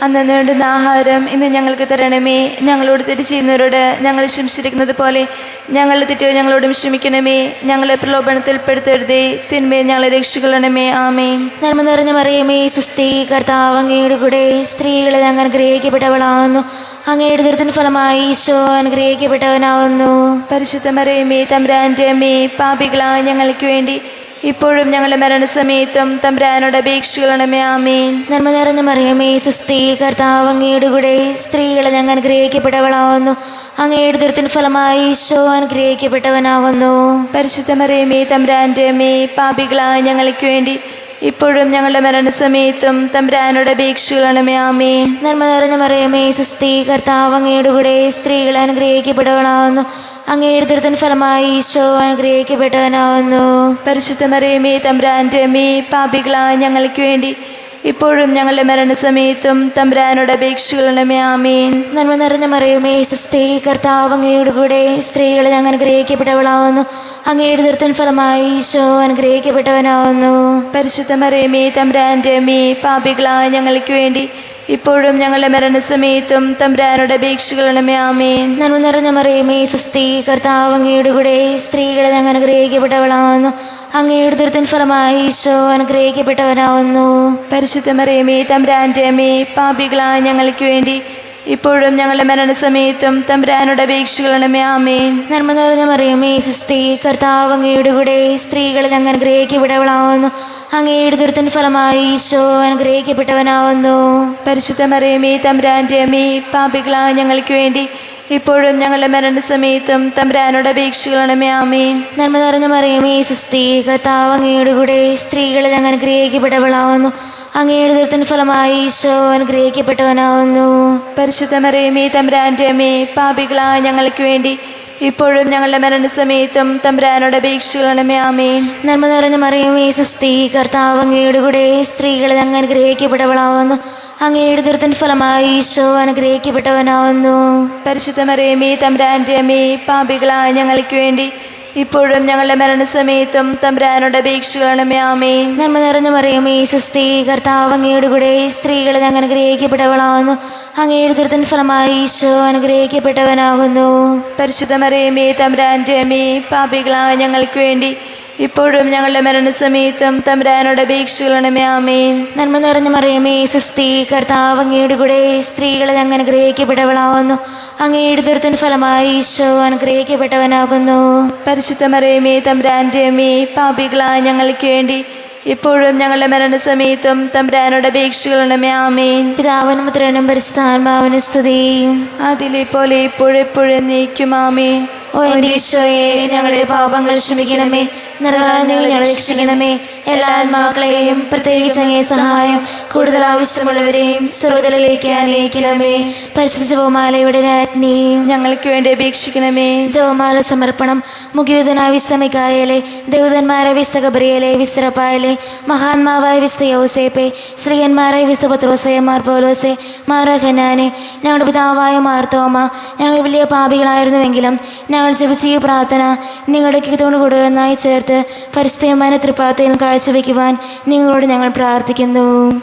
അന്നു വേണ്ടുന്ന ആഹാരം ഇന്ന് ഞങ്ങൾക്ക് തരണമേ. ഞങ്ങളോട് തെറ്റ് ചെയ്യുന്നവരോട് ഞങ്ങൾ ക്ഷമിച്ചിരിക്കുന്നത് പോലെ ഞങ്ങളുടെ തെറ്റുകൾ ഞങ്ങളോടും ക്ഷമിക്കണമേ. ഞങ്ങളെ പ്രലോഭനത്തിൽ പെടുത്തരുതേ, തിന്മയെ ഞങ്ങളെ രക്ഷിക്കണമേ. ആമേൻ. നന്മ നിറഞ്ഞ മറിയമേ, സുസ്ഥി, കർത്താവ് അങ്ങയുടെ കൂടെ സ്ത്രീകളെ അങ്ങ് അനുഗ്രഹിക്കപ്പെട്ടവളാവുന്നു. അങ്ങയുടെ ദുരിതത്തിൻ ഫലമായി ഈശോ അനുഗ്രഹിക്കപ്പെട്ടവനാവുന്നു. പരിശുദ്ധ മറിയമേ, തമ്പുരാന്റെ അമ്മേ, പാപികളായ ഞങ്ങൾക്ക് വേണ്ടി ഇപ്പോഴും ഞങ്ങളുടെ മരണസമയത്തും തമ്പുരാനോട് അപേക്ഷിക്കണമേ. ആമേൻ. നന്മ നിറഞ്ഞ മറിയമേ, സുസ്ഥി, കർത്താവ് അങ്ങയുടെ കൂടെ സ്ത്രീകളെ അങ്ങ് അനുഗ്രഹിക്കപ്പെട്ടവളാവുന്നു. അങ്ങയുടെ ദുരിതത്തിൻ ഫലമായി ഈശോ അനുഗ്രഹിക്കപ്പെട്ടവനാവുന്നു. പരിശുദ്ധ മറിയമേ, തമ്പുരാന്റെ അമ്മേ, പാപികളായ ഞങ്ങൾക്ക് വേണ്ടി ഇപ്പോഴും ഞങ്ങളുടെ മരണസമയത്തും തമ്പുരാനോട് അപേക്ഷിക്കണമേ. ആമേൻ. നന്മ നിറഞ്ഞ മറിയമേ, സുസ്ഥി, കർത്താവ് അങ്ങയുടെ കൂടെ സ്ത്രീകളെ അനുഗ്രഹിക്കപ്പെട്ടവളാവുന്നു. അങ്ങയുടെ ദുരിതത്തിൻ ഫലമായി ഈശോ അനുഗ്രഹിക്കപ്പെട്ടവനാവുന്നു. പരിശുദ്ധ മറിയമേ, തമ്പുരാന്റെ അമ്മേ, പാപികളായ ഞങ്ങൾക്ക് വേണ്ടി ഇപ്പോഴും ഞങ്ങളുടെ മരണസമയത്തും തമ്പുരാനോട് അപേക്ഷിക്കണമേ. ആമേൻ. നന്മ നിറഞ്ഞ മറിയമേ, സുസ്ഥി, കർത്താവ് അങ്ങയുടെ കൂടെ സ്ത്രീകളെ അങ്ങ് അനുഗ്രഹിക്കപ്പെട്ടവളാവുന്നു. അങ്ങയുടെ ദുരിതത്തിൻ ഫലമായി ഈശോ അനുഗ്രഹിക്കപ്പെട്ടവനാവുന്നു. പരിശുദ്ധ മറിയമേ, തമ്പുരാന്റെ അമ്മേ, പാപികളായ ഞങ്ങൾക്ക് വേണ്ടി ഇപ്പോഴും ഞങ്ങളുടെ മരണസമയത്തും തമ്പുരാനോട് അപേക്ഷിക്കണമേ. ആമേൻ. നന്മ നിറഞ്ഞ മറിയമേ, സുസ്ഥി, കർത്താവ് അങ്ങയുടെ കൂടെ സ്ത്രീകളെ അങ്ങ് അനുഗ്രഹിക്കപ്പെട്ടവളാവുന്നു. അങ്ങയുടെ ദുരിതത്തിൻ ഫലമായി ഈശോ അനുഗ്രഹിക്കപ്പെട്ടവനാവുന്നു. പരിശുദ്ധ മറിയമേ, തമ്പുരാന്റെ അമ്മേ, പാപികളായ ഞങ്ങൾക്ക് വേണ്ടി ഇപ്പോഴും ഞങ്ങളുടെ മരണസമയത്തും തമ്പുരാനോട് അപേക്ഷിക്കണമേ. ആമേൻ. നന്മ നിറഞ്ഞ മറിയമേ, സുസ്ഥി, കർത്താവ് അങ്ങയുടെ കൂടെ സ്ത്രീകളിൽ അങ്ങ് അനുഗ്രഹിക്കപ്പെട്ടവളാവുന്നു. അങ്ങയുടെ ദുരിതത്തിൻ ഫലമായി ഈശോ അനുഗ്രഹിക്കപ്പെട്ടവനാവുന്നു. പരിശുദ്ധ മറിയമേ, തമ്പുരാന്റെ അമ്മേ, പാപികളായ ഞങ്ങൾക്ക് വേണ്ടി ഇപ്പോഴും ഞങ്ങളുടെ മരണസമയത്തും തമ്പുരാനോട് അപേക്ഷിക്കണമേ. ആമേൻ. നന്മ നിറഞ്ഞ മറിയമേ, സുസ്ഥി, കർത്താവ് അങ്ങയുടെ കൂടെ സ്ത്രീകളിൽ അങ്ങ് അനുഗ്രഹിക്കപ്പെട്ടവളാവുന്നു. അങ്ങയുടെ ദുരിതത്തിൻ ഫലമായി ഈശോ അനുഗ്രഹിക്കപ്പെട്ടവനാവുന്നു. പരിശുദ്ധ മറിയമേ, തമ്പുരാന്റെ അമ്മേ, പാപികളായ ഞങ്ങൾക്ക് വേണ്ടി ഇപ്പോഴും ഞങ്ങളുടെ മരണസമയത്തും തമ്പുരാനോട് അപേക്ഷിക്കണമേ. ആമേൻ. നന്മ നിറഞ്ഞ മറിയമേ, സുസ്ഥി, കർത്താവ് അങ്ങയുടെ കൂടെ സ്ത്രീകളിൽ അങ്ങ് അനുഗ്രഹിക്കപ്പെട്ടവളാവുന്നു. അങ്ങയുടെ ദുരിതത്തിൻ ഫലമായി ഈശോ അനുഗ്രഹിക്കപ്പെട്ടവനാവുന്നു. പരിശുദ്ധ മറിയമേ, തമ്പുരാന്റെ അമ്മേ, പാപികളായ ഞങ്ങൾക്ക് വേണ്ടി ഇപ്പോഴും ഞങ്ങളുടെ മരണസമയത്തും തമ്പുരാനോട് അപേക്ഷിക്കണമേ. ആമേൻ. നന്മ നിറഞ്ഞ മറിയമേ, സുസ്ഥി, കർത്താവ് അങ്ങയുടെ കൂടെ സ്ത്രീകളിൽ അങ്ങ് അനുഗ്രഹിക്കപ്പെട്ടവളാവുന്നു. അങ്ങയുടെ ദുരിതത്തിൻ ഫലമായി ഈശോ അനുഗ്രഹിക്കപ്പെട്ടവനാകുന്നു. പരിശുദ്ധ മറിയമേ, തമ്പുരാന്റെ അമ്മേ, പാപികളായ ഞങ്ങൾക്ക് വേണ്ടി ഇപ്പോഴും ഞങ്ങളുടെ മരണസമയത്തും തമ്പുരാനോട് അപേക്ഷിക്കണമേ. ആമേൻ. നന്മ നിറഞ്ഞ മറിയമേ, സുസ്ഥി, കർത്താവ് അങ്ങയുടെ കൂടെ സ്ത്രീകളിൽ അങ്ങ് അനുഗ്രഹിക്കപ്പെട്ടവളാവുന്നു. അങ്ങയുടെ ദുരിതത്തിൻ ഫലമായി ഈശോ അനുഗ്രഹിക്കപ്പെട്ടവനാകുന്നു. പരിശുദ്ധ മറിയമേ, തമ്പുരാന്റെ അമ്മേ, പാപികളായ ഞങ്ങൾക്ക് വേണ്ടി ഇപ്പോഴും ഞങ്ങളുടെ മരണസമയത്തും തമ്പുരാനോട് അപേക്ഷിക്കണമേ. ആമേൻ. പിതാവിനും പുത്രനും പരിശുദ്ധാത്മാവിനും സ്തുതി. അതിലെ പോലെ ഇപ്പോഴെപ്പോഴും നീക്കും. ആമേൻ. ഓ എൻ്റെ ഈശോയെ, ഞങ്ങളുടെ പാപങ്ങൾ ക്ഷമിക്കണമേ, നരകാഗ്നിയിൽ ഞങ്ങളെ രക്ഷിക്കണമേ. എല്ലാ ആത്മാക്കളെയും പ്രത്യേകിച്ച് അങ്ങേ സഹായം കൂടുതൽ ആവശ്യമുള്ളവരെയും സ്വർഗ്ഗത്തിലേക്ക് അനയിക്കണമേ. പരിശുദ്ധ ജപമാലയുടെ രാജ്ഞി, ഞങ്ങൾക്ക് വേണ്ടി അപേക്ഷിക്കണമേ. ജപമാല സമർപ്പണം. മുഖ്യദൂതനായ വിശുദ്ധ മിഖായേലേ, ദേവദന്മാരായ വിശുദ്ധ ഗബ്രിയേലേ, വിശുദ്ധ റഫായേലേ, മഹാന്മാവായ വിശുദ്ധ യൗസേപ്പേ, സ്ത്രീയന്മാരായ വിശുദ്ധ പത്രോസേ, മാർ പൗലോസേ, മാർ ഹനാനെ, ഞങ്ങളുടെ പിതാവായ മാർ തോമ, ഞങ്ങൾ വലിയ പാപികളായിരുന്നുവെങ്കിലും ഞങ്ങൾ ജപിച്ച ഈ പ്രാർത്ഥന നിങ്ങളുടെ കൂടെയൊന്നായി ചേർത്ത് പരിശുദ്ധമായ തൃപ്പാത്തയിൽ കാഴ്ചവെക്കുവാൻ നിങ്ങളോട് ഞങ്ങൾ പ്രാർത്ഥിക്കുന്നു.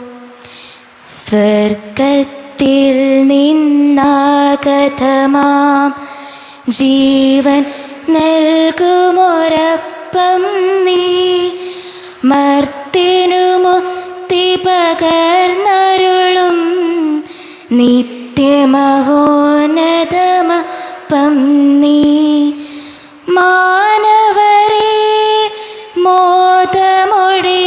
സ്വർഗത്തിൽ നിന്നാഗതമാം ജീവൻ നൽകുമൊരപ്പം നീ, മർത്യനു മുക്തി പകർന്നരുളും നിത്യമഹോന്നതമപ്പം നീ. മാനവരെ മോദമോടെ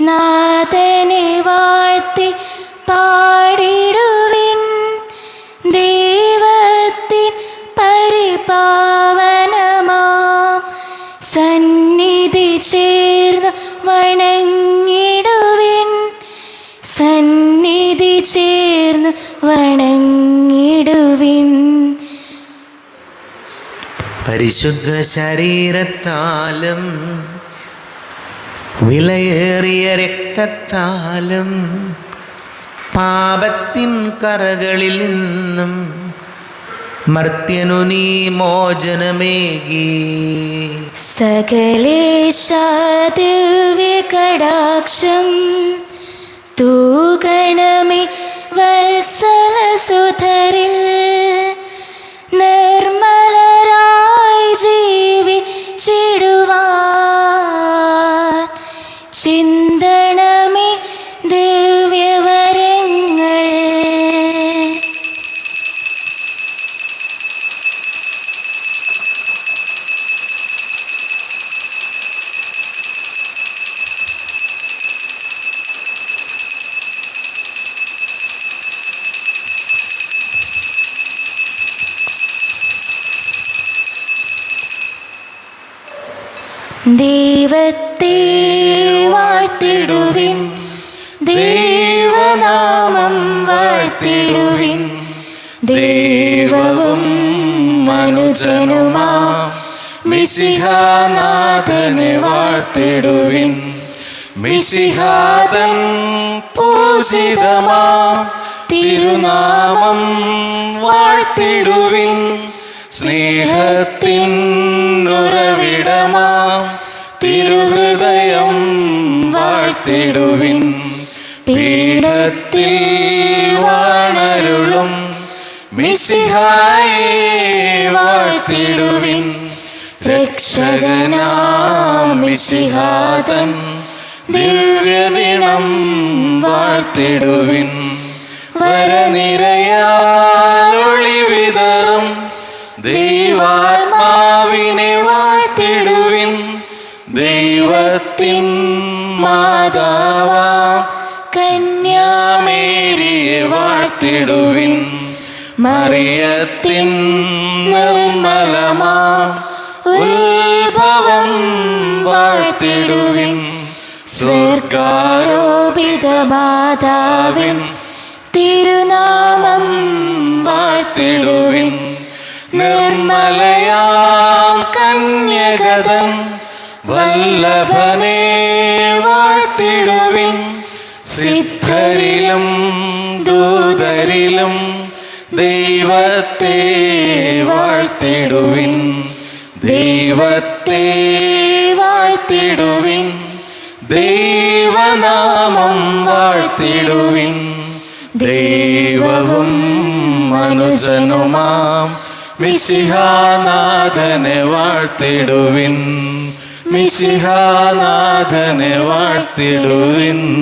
നാഥനെ വാഴ്ത്തി പാടിടുവിൻ. ദൈവത്തിൻ പരിപാവനമാം സന്നിധി ചേർന്ന് വണങ്ങിടുവിൻ. സന്നിധി ചേർന്ന് വണങ്ങിടുവിൻ. പരിശുദ്ധ ശരീരത്താലും വിലയേറിയ രക്തത്താലും പാപത്തിൻ കറകളിൽ നിന്നും മർത്യനു നീ മോചനമേകി. സകലേശാ ദിവ്യ കടാക്ഷം തൂകണമേ ദൈവത്തെ വാഴ്ത്തിടുവിൻ, ദൈവനാമം വാഴ്ത്തിടുവിൻ. ദൈവവും മനുജനുമാ മിശിഹാനാഥനെ വാഴ്ത്തിടുവിൻ. മിശിഹാതൻ പൂജിതമാ തിരുനാമം വാഴ്ത്തിടുവിൻ. സ്നേഹത്തിൻ ഉറവിടമാ തിരുഹൃദയം വാഴ്ത്തിടുവിൻ. പീഠത്തിൽ വാണരുളും മിശിഹായെ വാഴ്ത്തിടുവിൻ. രക്ഷകനാം മിശിഹാതൻ ദിവ്യദിനം വാഴ്ത്തിടുവിൻ. വരനിരയാൽ ഒളിവിതറും ദൈവാത്മാവിനെ വാഴ്ത്തിടുവിൻ. ദൈവത്തിൻ മാതാവാം കന്യാമേരിയെ വാഴ്ത്തിടുവിൻ. മറിയത്തിൻ നിർമ്മലമാം ഉത്ഭവം വാഴ്ത്തിടുവിൻ. സ്വർഗാരോപിത മാതാവിൻ തിരുനാമം വാഴ്ത്തിടുവിൻ. നിർമ്മലയാം കന്യകതൻ വല്ലഭനെ വാഴ്ത്തിടുവിൻ. സിദ്ധരിലും ദൂതരിലും ദൈവത്തെ വാഴ്ത്തിടുവിൻ. ദൈവത്തെ വാഴ്ത്തിടുവിൻ. ദൈവനാമം വാഴ്ത്തിടുവിൻ. ദൈവവും മനുജനുമാം മിശിഹാനാഥനെ വാഴ്ത്തിടുവിൻ. മിശിഹാനാഥനെ വാഴ്ത്തിടുവിൻ.